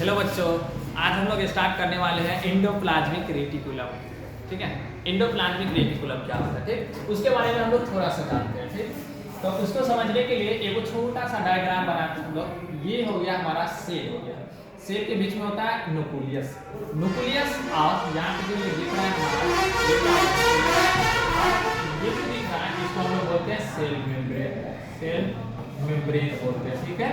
Hello बच्चों, आज हम लोग स्टार्ट करने वाले हैं एंडोप्लाज्मिक रेटिकुलम। ठीक है, एंडोप्लाज्मिक रेटिकुलम क्या होता है, ठीक, उसके बारे में हम लोग थोड़ा सा जानते हैं। ठीक, तो उसको समझने के लिए एक छोटा सा डायग्राम बनाते हैं हम लोग। ये हो गया हमारा सेल हो गया, सेल के बीच में होता है न्यूक्लियस। न्यूक्लियस और यहाँ पे जो ये दिख रहा है हमारा, ये जो दिख रहा है इसको हम लोग बोलते हैं सेल मेम्ब्रेन। सेल मेम्ब्रेन बोलते हैं। ठीक है,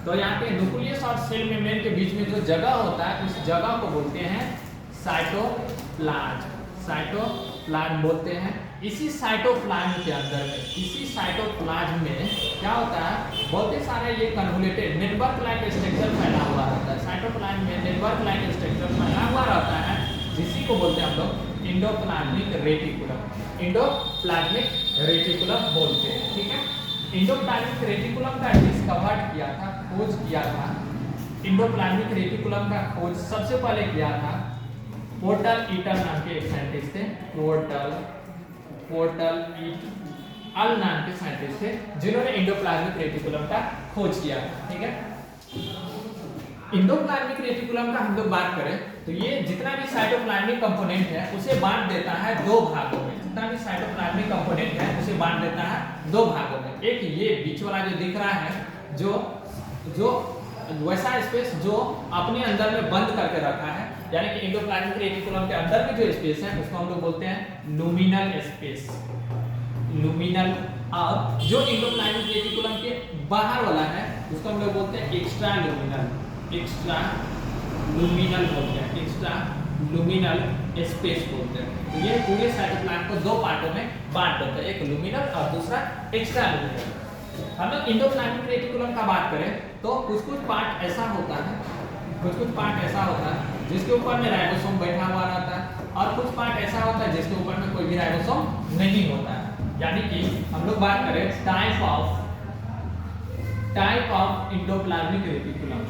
तो यहाँ पे न्यूक्लियस और सेल मेम्ब्रेन के बीच में जो जगह होता है उस जगह को बोलते हैं साइटोप्लाज्म। साइटोप्लाज्म बोलते हैं। इसी साइटोप्लाज्म के अंदर में, इसी साइटोप्लाज्म में क्या होता है, बहुत सारे ये कन्वोल्यूटेड नेटवर्क लाइक स्ट्रक्चर फैला हुआ रहता है। साइटोप्लाज्म में नेटवर्क लाइक स्ट्रक्चर फैला हुआ रहता है, जिसी को बोलते हैं हम लोग एंडोप्लाज्मिक रेटिकुलम। एंडोप्लाज्मिक रेटिकुलम बोलते हैं। ठीक है, एंडोप्लाज्मिक रेटिकुलम का डिस्कवर किया था, खोज किया था। एंडोप्लाज्मिक रेटिकुलम का खोज सबसे पहले किया था पोर्टल ईटल नाम के एक साइंटिस्ट थे। पोर्टल ईटल नाम के साइंटिस्ट थे जिन्होंने एंडोप्लाज्मिक रेटिकुलम का खोज किया था। ठीक है, एंडोप्लाज्मिक रेटिकुलम का हम लोग बात करें तो ये जितना भी साइटोप्लाज्मिक कंपोनेंट है उसे बांट देता है दो भागों में। जितना भी साइटोप्लाज्मिक कंपोनेंट है उसे बांट देता है दो भागों में। एक ये बीच वाला जो दिख रहा है, जो वैसा स्पेस जो अपने अंदर में बंद करके रखा है, यानी कि एंडोप्लाज्मिक रेटिकुलम के अंदर में जो स्पेस है उसको हम लोग बोलते हैं लुमिनल स्पेस। लुमिनल। और जो एंडोप्लाज्मिक रेटिकुलम के बाहर वाला है उसको हम लोग बोलते हैं एक्स्ट्रा लुमिनल। एक्स्ट्रा लुमिनल बोलते हैं, एक्स्ट्रा लुमिनल स्पेस बोलते हैं। तो ये पूरे साइटोप्लाज्म को दो पार्टों में बांट देते हैं, एक लुमिनल और दूसरा एक्स्ट्रा लुमिनल। हम लोग एंडोप्लाज्मिक रेटिकुलम का बात करें तो कुछ पार्ट ऐसा होता है, कुछ पार्ट ऐसा होता है जिसके ऊपर में राइबोसोम बैठा हुआ रहता है, और कुछ पार्ट ऐसा होता है जिसके ऊपर में कोई भी राइबोसोम नहीं होता है। यानी कि हम लोग बात करें type of endoplasmic reticulum.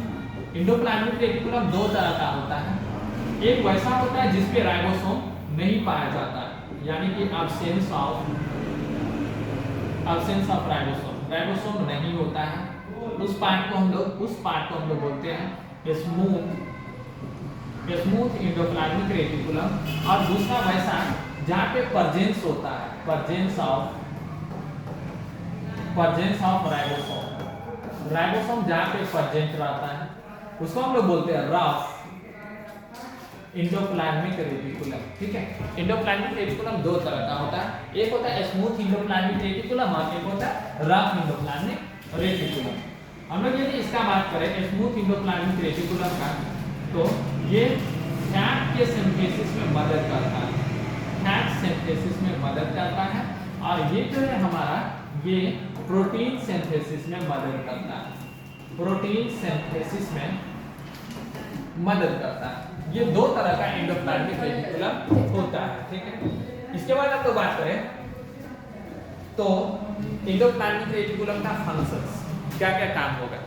Endoplasmic reticulum दो तरह का होता है। एक वैसा होता है जिसपे राइबोसोम नहीं पाया जाता, यानी कि absence ऑफ राइबोसोम, राइबोसोम नहीं होता है। उस पार्ट को हम लोग बोलते हैं स्मूथ एंडोप्लाज्मिक रेटिकुलम। और दूसरा वैसा जहाँ पे प्रेजेंस होता है, प्रेजेंस ऑफ राइबोसोम जहाँ पे प्रेजेंट रहता है उसको हम लोग बोलते हैं रफ एंडोप्लाज्मिक रेटिकुलम। ठीक है, एंडोप्लाज्मिक रेटिकुलम दो तरह का होता है, एक होता है स्मूथ एंडोप्लाज्मिक रेटिकुलम और एक होता है रफ एंडोप्लाज्मिक रेटिकुलम। हम लोग यदि इसका बात करें स्मूथ एंडोप्लाज्मिक रेटिकुलम का, तो ये फैट के सिंथेसिस में मदद करता है, फैट सिंथेसिस में मदद करता है। और ये जो है हमारा, ये प्रोटीन सिंथेसिस में मदद करता है, प्रोटीन सिंथेसिस में मदद करता है। ये दो तरह का एंडोप्लाज्मिक रेटिकुलम होता है। ठीक है, इसके बाद हम लोग बात करें तो एंडोप्लाज्मिक रेटिकुलम का फंक्शंस, क्या क्या काम होगा।